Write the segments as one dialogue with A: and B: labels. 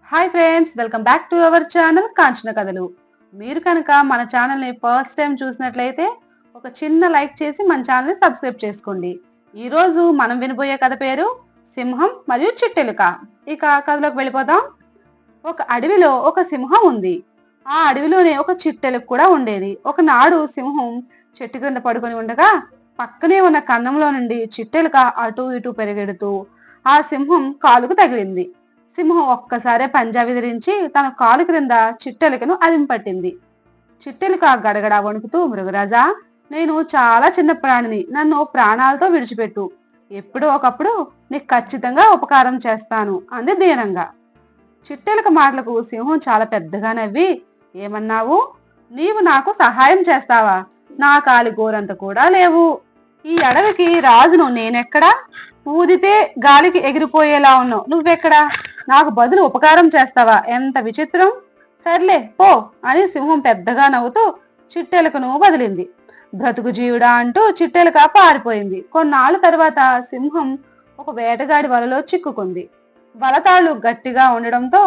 A: Hi friends, welcome back to our channel Kanchana కథలు. మీరు కనుక మన ఛానల్ని ఫస్ట్ టైం చూసినట్లయితే ఒక చిన్న లైక్ చేసి మన ఛానల్ని సబ్స్క్రైబ్ చేసుకోండి. ఈరోజు మనం వినబోయే కథ పేరు సింహం మరియు చిట్టెలుక. ఇక కథలోకి వెళ్ళిపోదాం. ఒక అడవిలో ఒక సింహం ఉంది. ఆ అడవిలోనే ఒక చిట్టెలుక కూడా ఉండేది. ఒకనాడు సింహం చెట్టు క్రింద పడుకొని ఉండగా పక్కనే ఉన్న కన్నంలో నుండి చిట్టెలుక అటు ఇటు పెరిగెడుతూ ఆ సింహం కాలుకు తగిలింది. సింహం ఒక్కసారే పంజా విదిరించి తన కాలు క్రింద చిట్టెలుకను అదింపట్టింది. చిట్టెలుక గడగడా వణుకుతూ, మృగరాజా, నేను చాలా చిన్న ప్రాణిని, నన్ను ప్రాణాలతో విడిచిపెట్టు. ఎప్పుడో ఒకప్పుడు నీకు ఖచ్చితంగా ఉపకారం చేస్తాను అంది దీనంగా. చిట్టెలుక మాటలకు సింహం చాలా పెద్దగా నవ్వి, ఏమన్నావు? నీవు నాకు సహాయం చేస్తావా? నా కాలి గోరంత కూడా లేవు. ఈ అడవికి రాజును నేనెక్కడా? ఊదితే గాలికి ఎగిరిపోయేలా ఉన్నావు నువ్వెక్కడా? నాకు బదులు ఉపకారం చేస్తావా? ఎంత విచిత్రం! సర్లే పో అని సింహం పెద్దగా నవ్వుతూ చిట్టెలుకను వదిలింది. బ్రతుకు జీవుడా అంటూ చిట్టెలుక పారిపోయింది. కొన్నాళ్ళ తర్వాత సింహం ఒక వేటగాడి వలలో చిక్కుకుంది. వలతాళ్లు గట్టిగా ఉండడంతో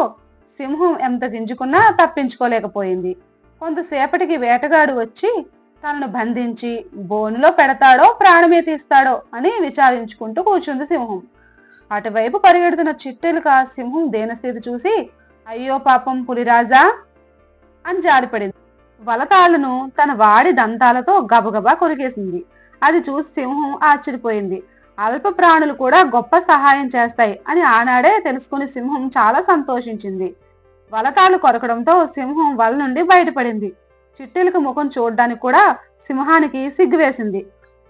A: సింహం ఎంత గింజుకున్నా తప్పించుకోలేకపోయింది. కొంతసేపటికి వేటగాడు వచ్చి తనను బంధించి బోనులో పెడతాడో ప్రాణమే తీస్తాడో అని విచారించుకుంటూ కూర్చుంది సింహం. అటువైపు పరిగెడుతున్న చిట్టెలుక సింహం దీనస్థితి చూసి, అయ్యో పాపం పులిరాజా అని జాలిపడింది. వలతాళ్లను తన వాడి దంతాలతో గబగబా కొరికేసింది. అది చూసి సింహం ఆశ్చర్యపోయింది. అల్ప ప్రాణులు కూడా గొప్ప సహాయం చేస్తాయి అని ఆనాడే తెలుసుకుని సింహం చాలా సంతోషించింది. వలతాళ్లు కొరకడంతో సింహం వల నుండి బయటపడింది. చిట్టెలుక ముఖం చూడ్డానికి కూడా సింహానికి సిగ్గువేసింది.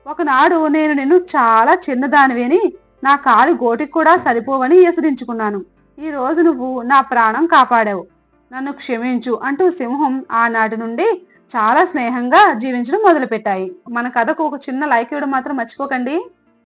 A: ఒకనాడు నేను నిన్ను చాలా చిన్నదానివేని, నా కాలి గోటికి కూడా సరిపోవని ఎసిరించుకున్నాను. ఈ రోజు నువ్వు నా ప్రాణం కాపాడావు, నన్ను క్షమించు అంటూ సింహం ఆనాటి నుండి చాలా స్నేహంగా జీవించడం మొదలుపెట్టాయి. మన కథకు ఒక చిన్న లైక్ ఇవ్వడం మాత్రం మర్చిపోకండి.